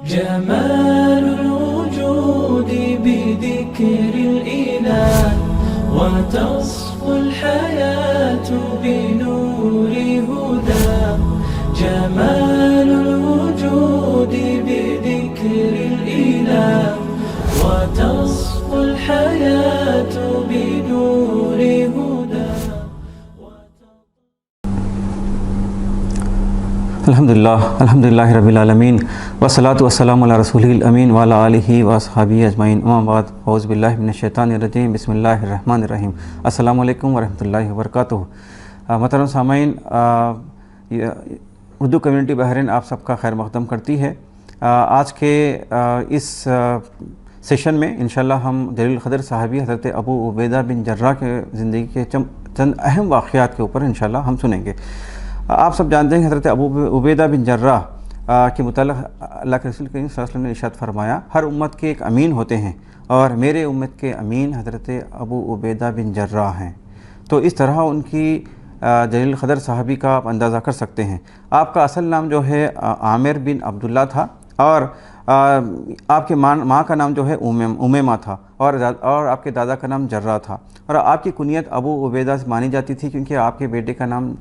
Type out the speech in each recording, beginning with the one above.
جمال الوجود بذكر الإله وتصفو الحياة بنور هدى. جمال الوجود بذكر الإله وتصفو الحياة بنور هدى. الحمدللہ رب العالمین والصلاة والسلام علی رسولہ الامین وعلی آلہ واصحابہ اجمعین. اما بعد، اعوذ باللہ من الشیطان الرجیم. بسم اللہ الرحمن الرحیم. السلام علیکم ورحمۃ اللہ وبرکاتہ. محترم سامعین، اردو کمیونٹی بحرین آپ سب کا خیر مقدم کرتی ہے. آج کے اس سیشن میں انشاءاللہ ہم جلیل القدر صحابی حضرت ابو عبیدہ بن جراح کے زندگی کے چند اہم واقعات کے اوپر انشاءاللہ ہم سنیں گے. آپ سب جانتے ہیں کہ حضرت ابو عبیدہ بن جراح کے متعلق اللہ کے رسول کریم صلی اللہ علیہ وسلم نے ارشاد فرمایا، ہر امت کے ایک امین ہوتے ہیں اور میرے امت کے امین حضرت ابو عبیدہ بن جراح ہیں. تو اس طرح ان کی جلیل القدر صحابی کا آپ اندازہ کر سکتے ہیں. آپ کا اصل نام جو ہے عامر بن عبداللہ تھا، اور آپ کے ماں کا نام جو ہے امیمہ تھا، اور آپ کے دادا کا نام جراح تھا. اور آپ کی کنیت ابو عبیدہ سے مانی جاتی تھی کیونکہ آپ کے بیٹے کا نام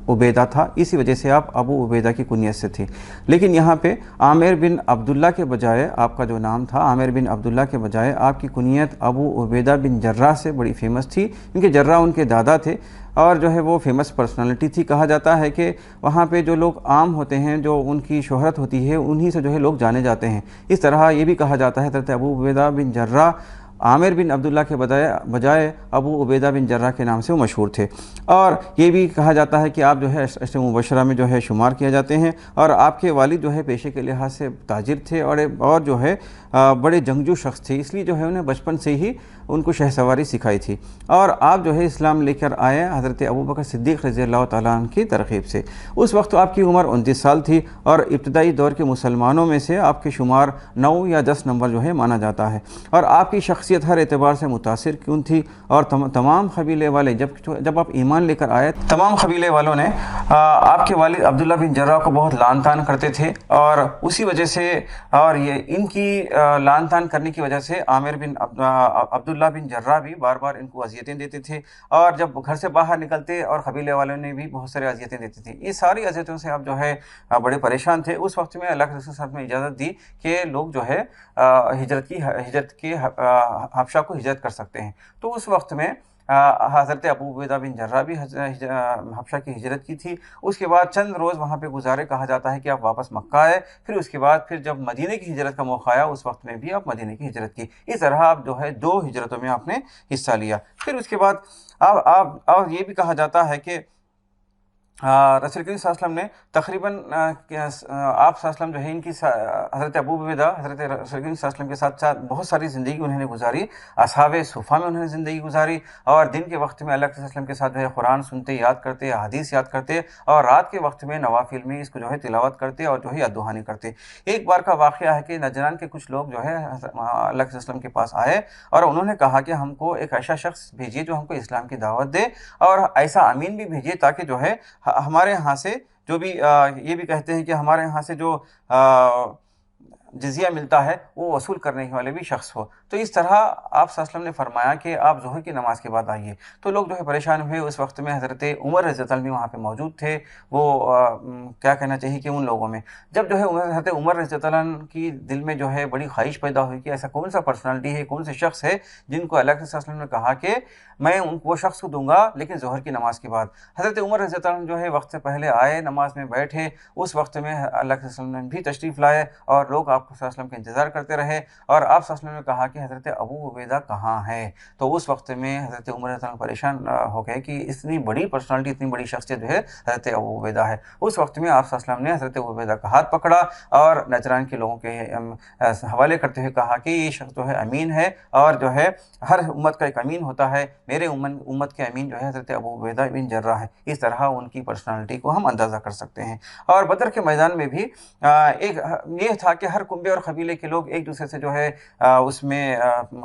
عبیدہ تھا، اسی وجہ سے آپ ابو عبیدہ کی کنیت سے تھے. لیکن یہاں پہ عامر بن عبداللہ کے بجائے آپ کا جو نام تھا عامر بن عبداللہ کے بجائے آپ کی کنیت ابو عبیدہ بن جراح سے بڑی فیمس تھی، کیونکہ جراح ان کے دادا تھے اور جو ہے وہ فیمس پرسنالٹی تھی. کہا جاتا ہے کہ وہاں پہ جو لوگ عام ہوتے ہیں، جو ان کی شہرت ہوتی ہے، انہی سے جو ہے لوگ جانے جاتے ہیں. اس طرح یہ بھی کہا جاتا ہے حضرت ابو عبیدہ بن جراح عامر بن عبداللہ کے بجائے ابو عبیدہ بن جراح کے نام سے وہ مشہور تھے. اور یہ بھی کہا جاتا ہے کہ آپ جو ہے عشرہ مبشرہ میں جو ہے شمار کیا جاتے ہیں، اور آپ کے والد جو ہے پیشے کے لحاظ سے تاجر تھے اور جو ہے بڑے جنگجو شخص تھے. اس لیے جو ہے انہیں بچپن سے ہی ان کو شہ سواری سکھائی تھی. اور آپ جو ہے اسلام لے کر آئے حضرت ابوبکر صدیق رضی اللہ تعالیٰ عنہ کی ترغیب سے. اس وقت آپ کی عمر 29 سال تھی، اور ابتدائی دور کے مسلمانوں میں سے آپ کے شمار 9 یا 10 نمبر جو ہے مانا جاتا ہے. اور آپ کی شخصیت ہر اعتبار سے متاثر کن تھی، اور تمام قبیلے والے جب آپ ایمان لے کر آئے، تمام قبیلے والوں نے آپ کے والد عبداللہ بن جراح کو بہت لعن طعن کرتے تھے. اور اسی وجہ سے، اور یہ ان کی لعن طعن کرنے کی وجہ سے عامر بن عبداللہ بن جراح بھی بار بار ان کو اذیتیں دیتے تھے، اور جب گھر سے باہر نکلتے اور قبیلے والوں نے بھی بہت سارے اذیتیں دیتے تھے. یہ ساری اذیتوں سے آپ جو ہے بڑے پریشان تھے. اس وقت میں اللہ کے رسول صلی اللہ علیہ وسلم نے اجازت دی کہ لوگ جو ہے ہجرت کی حبشہ کو ہجرت کر سکتے ہیں. تو اس وقت میں حضرت ابو عبیدہ بن جراح بھی حبشہ کی ہجرت کی تھی. اس کے بعد چند روز وہاں پہ گزارے. کہا جاتا ہے کہ آپ واپس مکہ آئے. پھر اس کے بعد جب مدینے کی ہجرت کا موقع آیا، اس وقت میں بھی آپ مدینے کی ہجرت کی. اس طرح آپ جو ہے 2 ہجرتوں میں آپ نے حصہ لیا. پھر اس کے بعد آپ یہ بھی کہا جاتا ہے کہ رسول کریم صلی اللہ علیہ وسلم نے تقریباً آپ صلی اللہ علیہ وسلم جو ہے ان کی حضرت ابو عبیدہ حضرت رسول کریم صلی اللہ علیہ وسلم کے ساتھ بہت ساری زندگی انہوں نے گزاری. اصحاب صفہ میں انہوں نے زندگی گزاری، اور دن کے وقت میں اللہ کے وسلم کے ساتھ جو ہے قرآن سنتے، یاد کرتے، حدیث یاد کرتے، اور رات کے وقت میں نوافل میں اس کو جو ہے تلاوت کرتے اور جو ہے یاد دہانی کرتے. ایک بار کا واقعہ ہے کہ نجران کے کچھ لوگ جو ہے اللہ کے وسلم کے پاس آئے، اور انہوں نے کہا کہ ہم کو ایک ایسا شخص بھیجیے جو ہم کو اسلام کی دعوت دے، اور ایسا امین بھی بھیجیے تاکہ جو ہے ہمارے ہاں سے جو بھی یہ بھی کہتے ہیں کہ ہمارے ہاں سے جو جزیہ ملتا ہے وہ وصول کرنے والے بھی شخص ہو. تو اس طرح آپ صلی اللہ علیہ وسلم نے فرمایا کہ آپ ظہر کی نماز کے بعد آئیے. تو لوگ جو ہے پریشان ہوئے. اس وقت میں حضرت عمر رضی اللہ عنہ بھی وہاں پہ موجود تھے. وہ کیا کہنا چاہیے کہ ان لوگوں میں جب جو ہے حضرت عمر رضی اللہ عنہ کی دل میں جو ہے بڑی خواہش پیدا ہوئی کہ ایسا کون سا پرسنالٹی ہے، کون سے شخص ہے جن کو اللہ کے صلی اللہ علیہ وسلم نے کہا کہ میں وہ شخص کو دوں گا لیکن ظہر کی نماز کے بعد. حضرت عمر رضی اللہ عنہ جو ہے وقت سے پہلے آئے، نماز میں بیٹھے. اس وقت میں اللہ کے صلی اللہ علیہ وسلم بھی تشریف لائے، اور لوگ آپ صلی اللہ علیہ وسلم کا انتظار کرتے رہے. اور آپ صلی اللہ علیہ وسلم نے کہا کہ حضرت ابو عبیدہ کہاں ہے؟ تو اس وقت میں حضرت عمر رضی اللہ عنہ پریشان ہو گئے کہ اتنی بڑی پرسنالٹی، اتنی بڑی شخصیت جو ہے حضرت ابو عبیدہ ہے. اس وقت میں آپ صلی اللہ علیہ وسلم نے حضرت ابو عبیدہ کا ہاتھ پکڑا اور نجران کے لوگوں کے حوالے کرتے ہوئے کہا کہ یہ شخص جو ہے امین ہے، اور جو ہے ہر امت کا ایک امین ہوتا ہے. میرے امت کے امین جو ہے حضرت ابو عبیدہ بن جراح ہے. اس طرح ان کی پرسنالٹی کو ہم اندازہ کر سکتے ہیں. اور بدر کے میدان میں بھی ایک یہ تھا کہ ہر کنبے اور قبیلے کے لوگ ایک دوسرے سے جو ہے اس میں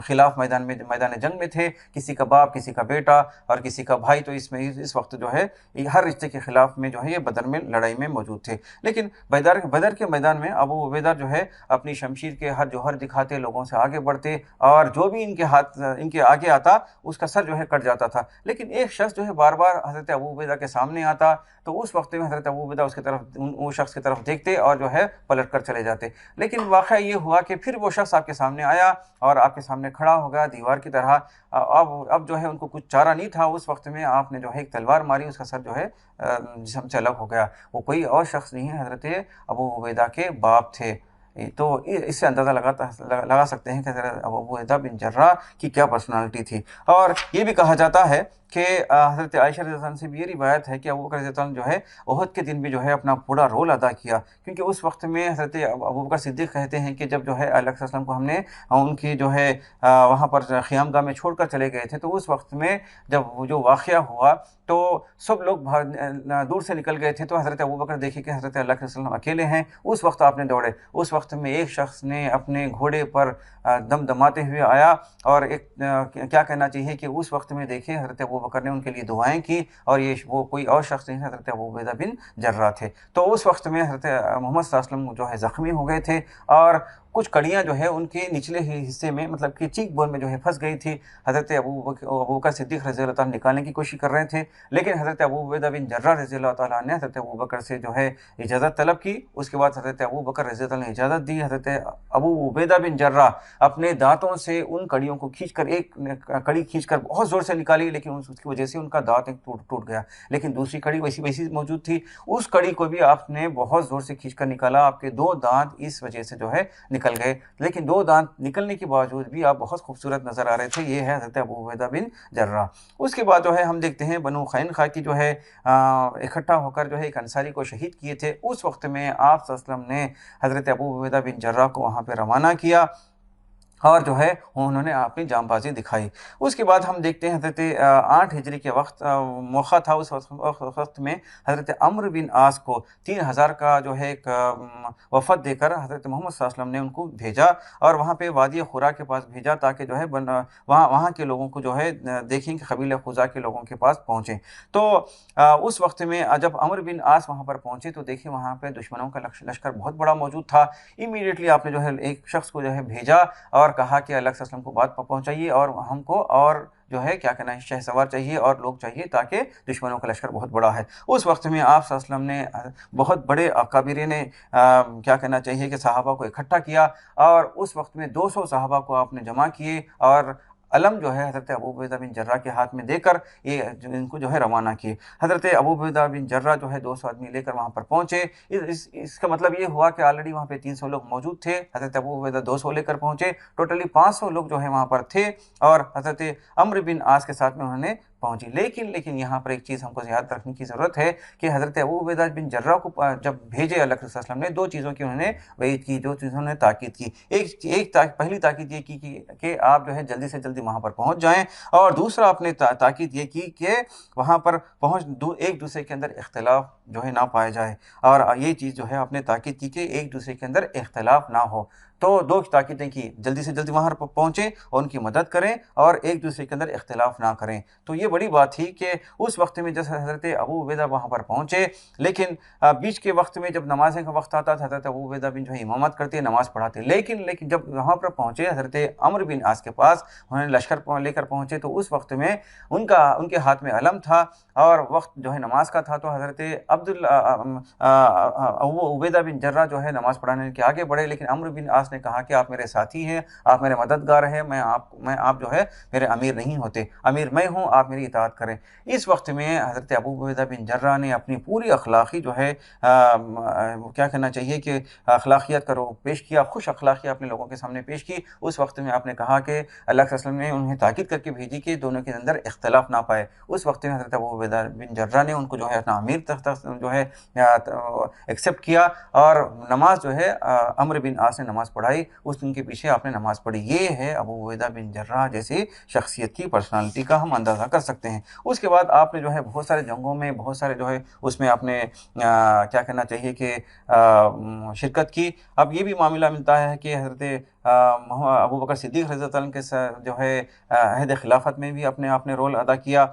خلاف میدان جنگ میں تھے، کسی کا باپ، کسی کا بیٹا اور کسی کا بھائی، تو اس وقت جو ہے ہر رشتے کے خلاف میں جو ہے یہ بدر میں لڑائی میں موجود تھے۔ لیکن بدر کے میدان میں ابو عبیدہ جو ہے اپنی شمشیر کے ہر جوہر دکھاتے، لوگوں سے آگے بڑھتے، اور جو بھی ان کے آگے آتا اس کا سر جو ہے کٹ جاتا تھا۔ لیکن ایک شخص جو ہے بار بار حضرت ابو عبیدہ کے سامنے آتا، تو اس وقت میں حضرت ابو عبیدہ وہ شخص کی طرف دیکھتے اور جو ہے پلٹ کر چلے جاتے۔ لیکن واقعہ یہ ہوا کہ پھر وہ شخص آپ کے سامنے آیا اور آپ کے سامنے کھڑا ہو گیا دیوار کی طرح۔ اب جو ہے ان کو کچھ چارہ نہیں تھا، اس وقت میں آپ نے جو ہے ایک تلوار ماری، اس کا سر جو ہے جسم سے الگ ہو گیا۔ وہ کوئی اور شخص نہیں ہے، حضرت ابو عبیدہ کے باپ تھے۔ تو اس سے اندازہ لگا سکتے ہیں کہ حضرت ابو عبیدہ بن جراح کی کیا پرسنالٹی تھی۔ اور یہ بھی کہا جاتا ہے کہ حضرت عائشہ رضی اللہ عنہ سے بھی یہ روایت ہے کہ ابو بکر رضی اللہ عنہ جو ہے احد کے دن بھی جو ہے اپنا پورا رول ادا کیا، کیونکہ اس وقت میں حضرت ابو بکر صدیق کہتے ہیں کہ جب جو ہے اللہ صلی اللہ علیہ وسلم کو ہم نے ان کی جو ہے وہاں پر خیام گاہ میں چھوڑ کر چلے گئے تھے، تو اس وقت میں جب وہ جو واقعہ ہوا تو سب لوگ دور سے نکل گئے تھے، تو حضرت ابو بکر دیکھے کہ حضرت اللہ کے وسلم اکیلے ہیں۔ اس وقت آپ نے دوڑے، اس وقت میں ایک شخص نے اپنے گھوڑے پر دم دماتے ہوئے آیا، اور ایک کیا کہنا چاہیے کہ اس وقت میں دیکھے حضرت ابو بکر نے ان کے لیے دعائیں کی، اور وہ کوئی اور شخص نہیں، حضرت ابو عبیدہ بن جراح تھے۔ تو اس وقت میں حضرت محمد صلی اللہ علیہ وسلم جو ہے زخمی ہو گئے تھے، اور کچھ کڑیاں جو ہے ان کے نچلے حصے میں مطلب کہ چیک بون میں جو ہے پھنس گئی تھی۔ حضرت ابو بکر صدیق رضی اللہ تعالیٰ نکالنے کی کوشش کر رہے تھے، لیکن حضرت ابو عبیدہ بن جراح رضی اللہ تعالیٰ نے حضرت ابو بکر سے جو ہے اجازت طلب کی۔ اس کے بعد حضرت ابو بکر رضی اللہ نے اجازت دی، حضرت ابو عبیدہ بن جراح اپنے دانتوں سے ان کڑیوں کو کھینچ کر، ایک کڑی کھینچ کر بہت زور سے نکالی، لیکن اس کی وجہ سے ان کا دانت ٹوٹ گیا، لیکن دوسری کڑی ویسی موجود تھی۔ اس کڑی کو بھی آپ نے بہت زور سے کھینچ کر نکالا، آپ کے 2 دانت اس وجہ سے جو ہے نکل گئے، لیکن 2 دانت نکلنے کے باوجود بھی آپ بہت خوبصورت نظر آ رہے تھے۔ یہ ہے حضرت ابو عبیدہ بن جراح۔ اس کے بعد جو ہے ہم دیکھتے ہیں بنو قینقاع کی جو ہے اکٹھا ہو کر جو ہے ایک انصاری کو شہید کیے تھے۔ اس وقت میں آپ صلی اللہ علیہ وسلم نے حضرت ابو عبیدہ بن جراح کو وہاں پہ روانہ کیا، اور جو ہے انہوں نے اپنی جام بازی دکھائی۔ اس کے بعد ہم دیکھتے ہیں حضرت 8 ہجری کے وقت موقع تھا، اس وقت میں حضرت عمرو بن عاص کو 3000 کا جو ہے ایک وفد دے کر حضرت محمد صلی اللہ علیہ وسلم نے ان کو بھیجا، اور وہاں پہ وادی خورا کے پاس بھیجا، تاکہ جو ہے وہاں کے لوگوں کو جو ہے دیکھیں کہ قبیلہ خزاع کے لوگوں کے پاس پہنچیں۔ تو اس وقت میں جب عمرو بن عاص وہاں پر پہنچے تو دیکھیں وہاں پہ دشمنوں کا لشکر بہت بڑا موجود تھا۔ امیڈیٹلی آپ نے جو ہے ایک شخص کو جو ہے بھیجا اور کہا کہ اللہ صلی اللہ علیہ وسلم کو بات پہنچائیے، اور ہم کو اور جو ہے کیا کہنا ہے شہ سوار چاہیے اور لوگ چاہیے، تاکہ دشمنوں کا لشکر بہت بڑا ہے۔ اس وقت میں آپ صلی اللہ علیہ وسلم نے بہت بڑے اکابرین نے کیا کہنا چاہیے کہ صحابہ کو اکٹھا کیا، اور اس وقت میں 200 صحابہ کو آپ نے جمع کیے، اور علم جو ہے حضرت ابو عبیدہ بن جراح کے ہاتھ میں دے کر ان کو جو ہے روانہ کیے۔ حضرت ابو عبیدہ بن جراح جو ہے 200 آدمی لے کر وہاں پر پہنچے۔ اس کا مطلب یہ ہوا کہ آلریڈی وہاں پہ 300 لوگ موجود تھے، حضرت ابو عبیدہ 200 لے کر پہنچے، ٹوٹلی 500 لوگ جو ہے وہاں پر تھے، اور حضرت عمرو بن عاص کے ساتھ میں انہوں نے پہنچی۔ لیکن یہاں پر ایک چیز ہم کو یاد رکھنے کی ضرورت ہے کہ حضرت ابو عبیدہ بن جراح کو جب بھیجے اللہ کے وسلم نے، 2 چیزوں کی انہوں نے وعید کی، 2 چیزوں نے تاکید کی۔ پہلی تاکید یہ کی کہ آپ جو ہے جلدی سے جلدی وہاں پر پہنچ جائیں، اور دوسرا آپ نے تاکید یہ کی کہ وہاں پر ایک دوسرے کے اندر اختلاف جو ہے نہ پایا جائے، اور یہ چیز جو ہے آپ نے تاکید کی کہ ایک دوسرے کے اندر اختلاف نہ ہو۔ تو 2 تاکیدیں کی، جلدی سے جلدی وہاں پر پہنچیں اور ان کی مدد کریں، اور ایک دوسرے کے اندر اختلاف نہ کریں۔ تو یہ بڑی بات تھی کہ اس وقت میں جیسے حضرت ابو عبیدہ وہاں پر پہنچے، لیکن بیچ کے وقت میں جب نمازیں کا وقت آتا تھا حضرت ابو عبیدہ بن جو ہے امامت کرتے، نماز پڑھاتے، لیکن جب وہاں پر پہنچے حضرت عمرو بن عاص کے پاس، انہوں نے لشکر لے کر پہنچے، تو اس وقت میں ان کے ہاتھ میں علم تھا، اور وقت جو ہے نماز کا تھا، تو حضرت ابو عبیدہ بن جراح جو ہے نماز پڑھانے کے آگے بڑھے، لیکن عمرو بن عاص نے کہا کہ آپ میرے ساتھی ہیں، آپ میرے مددگار ہیں، آپ جو ہے میرے امیر نہیں ہوتے، امیر میں ہوں، آپ میری اطاعت کریں۔ اس وقت میں حضرت ابو عبیدہ بن جراح نے اپنی پوری اخلاقی جو ہے کیا کہنا چاہیے کہ اخلاقیات کا پیش کیا، خوش اخلاقی اپنے لوگوں کے سامنے پیش کی۔ اس وقت میں آپ نے کہا کہ اللہ صلی اللہ علیہ وسلم نے انہیں تاکید کر کے بھیجی کہ دونوں کے اندر اختلاف نہ پائے۔ اس وقت میں حضرت ابو عبیدہ بن جراح نے ان کو جو ہے اپنا امیر جو ہے ایکسیپٹ کیا اور نماز جو ہے عمرو بن عاص نے نماز پڑھائی، اس دن کے پیچھے آپ نے نماز پڑھی۔ یہ ہے ابو عبیدہ بن جراح جیسی شخصیت کی پرسنالٹی کا ہم اندازہ کر سکتے ہیں۔ اس کے بعد آپ نے جو ہے بہت سارے جنگوں میں، بہت سارے جو ہے اس میں آپ نے کیا کہنا چاہیے کہ شرکت کی۔ اب یہ بھی معاملہ ملتا ہے کہ حضرت ابو بکر صدیق رضی اللہ عنہ کے جو ہے عہد خلافت میں بھی اپنے آپ نے رول ادا کیا،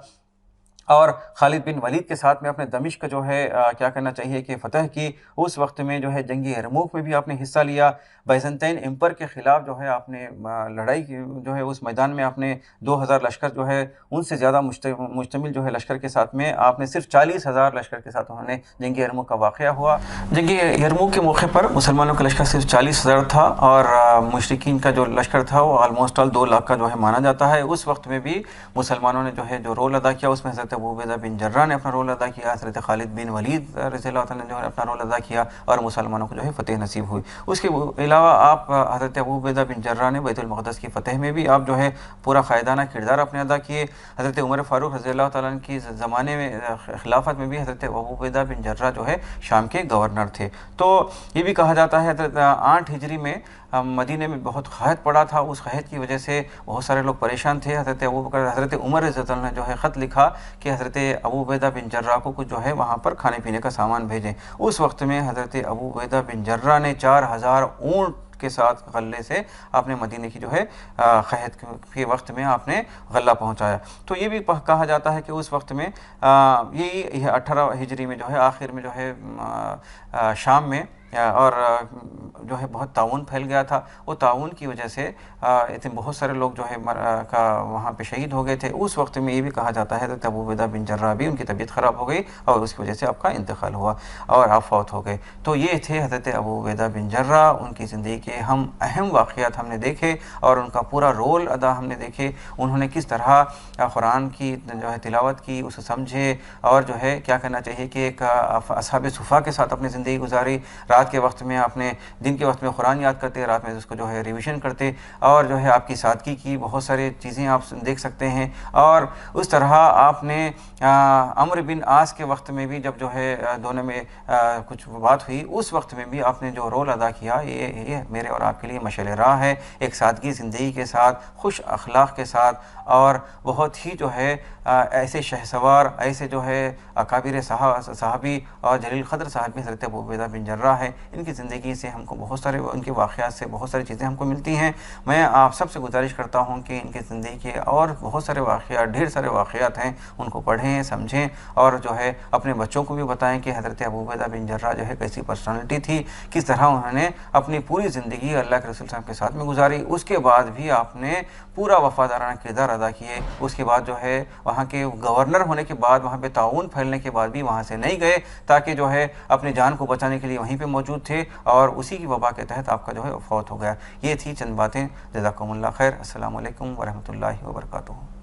اور خالد بن ولید کے ساتھ میں اپنے دمشق جو ہے کیا کرنا چاہیے کہ فتح کی۔ اس وقت میں جو ہے جنگی یرموک میں بھی آپ نے حصہ لیا۔ بیزنطین امپر کے خلاف جو ہے آپ نے لڑائی جو ہے اس میدان میں آپ نے 2000 لشکر جو ہے ان سے زیادہ مشتمل جو ہے لشکر کے ساتھ میں آپ نے صرف 40,000 لشکر کے ساتھ انہوں نے جنگی یرموک کا واقعہ ہوا۔ جنگی یرموک کے موقع پر مسلمانوں کا لشکر صرف 40,000 تھا اور مشرکین کا جو لشکر تھا وہ آلموسٹ 2 لاکھ کا جو ہے مانا جاتا ہے۔ اس وقت میں بھی مسلمانوں نے جو ہے جو رول ادا کیا اس میں حضرت ابو عبیدہ بن جراح نے اپنا رول ادا کیا، حضرت خالد بن ولید رضی اللہ عنہ نے جو ہے اپنا رول ادا کیا اور مسلمانوں کو جو ہے فتح نصیب ہوئی۔ اس کے علاوہ آپ حضرت ابو عبیدہ بن جراح نے بیت المقدس کی فتح میں بھی آپ جو ہے پورا قائدانہ کردار اپنے ادا کیے۔ حضرت عمر فاروق رضی اللہ تعالیٰ عنہ کی زمانے میں خلافت میں بھی حضرت ابو عبیدہ بن جراح جو ہے شام کے گورنر تھے۔ تو یہ بھی کہا جاتا ہے حضرت 8 ہجری میں مدینے میں بہت قحط پڑا تھا، اس قحط کی وجہ سے بہت سارے لوگ پریشان تھے۔ حضرت عمر رضی اللہ عنہ نے جو ہے خط لکھا کہ حضرت ابو عبیدہ بن جراح کو کچھ جو ہے وہاں پر کھانے پینے کا سامان بھیجیں۔ اس وقت میں حضرت ابو عبیدہ بن جراح نے 4000 اونٹ کے ساتھ غلے سے آپ نے مدینے کی جو ہے قحط کے وقت میں آپ نے غلہ پہنچایا۔ تو یہ بھی کہا جاتا ہے کہ اس وقت میں یہی 18 ہجری میں جو ہے آخر میں جو ہے شام میں اور جو ہے بہت تعاون پھیل گیا تھا، وہ تعاون کی وجہ سے بہت سارے لوگ جو ہے وہاں پہ شہید ہو گئے تھے۔ اس وقت میں یہ بھی کہا جاتا ہے حضرت ابو عبیدہ بن جراح بھی ان کی طبیعت خراب ہو گئی اور اس کی وجہ سے آپ کا انتقال ہوا اور آپ فوت ہو گئے۔ تو یہ تھے حضرت ابو عبیدہ بن جراح، ان کی زندگی کے ہم اہم واقعات ہم نے دیکھے اور ان کا پورا رول ادا ہم نے دیکھے۔ انہوں نے کس طرح قرآن کی جو ہے تلاوت کی، اسے سمجھے اور جو ہے کیا کرنا چاہیے کہ ایک اصحاب صفا کے ساتھ اپنی زندگی گزاری۔ رات کے وقت میں آپ نے دن کے وقت میں قرآن یاد کرتے، رات میں اس کو جو ہے ریویژن کرتے اور جو ہے آپ کی سادگی کی بہت ساری چیزیں آپ دیکھ سکتے ہیں۔ اور اس طرح آپ نے عمرو بن عاص کے وقت میں بھی جب جو ہے دونوں میں کچھ بات ہوئی، اس وقت میں بھی آپ نے جو رول ادا کیا، یہ میرے اور آپ کے لیے مشعل راہ ہے، ایک سادگی زندگی کے ساتھ، خوش اخلاق کے ساتھ اور بہت ہی جو ہے ایسے شہسوار، ایسے جو ہے اکابر صحابی اور جلیل قدر صاحب بھی حضرت ابو عبیدہ بن جراح ہے۔ ان کی زندگی سے ہم کو بہت سارے، ان کے واقعات سے بہت ساری چیزیں ہم کو ملتی ہیں۔ میں آپ سب سے گزارش کرتا ہوں کہ ان کی زندگی کے اور بہت سارے واقعات، ڈھیر سارے واقعات ہیں، ان کو پڑھیں، سمجھیں اور جو ہے اپنے بچوں کو بھی بتائیں کہ حضرت ابو عبیدہ بن جراح جو ہے کیسی پرسنالٹی تھی، کس طرح انہوں نے اپنی پوری زندگی اللہ کے رسول صاحب کے ساتھ میں گزاری۔ اس کے بعد بھی آپ نے پورا وفادارانہ کردار ادا کیے۔ اس کے بعد جو ہے وہاں کے گورنر ہونے کے بعد، وہاں پہ تعاون پھیلنے کے بعد بھی وہاں سے نہیں گئے، تاکہ جو ہے اپنی جان کو بچانے کے لیے وہیں پہ موجود تھے اور اسی کی وبا کے تحت آپ کا جو ہے فوت ہو گیا۔ یہ تھی چند باتیں۔ جزاکم اللہ خیر۔ السلام علیکم ورحمۃ اللہ وبرکاتہ۔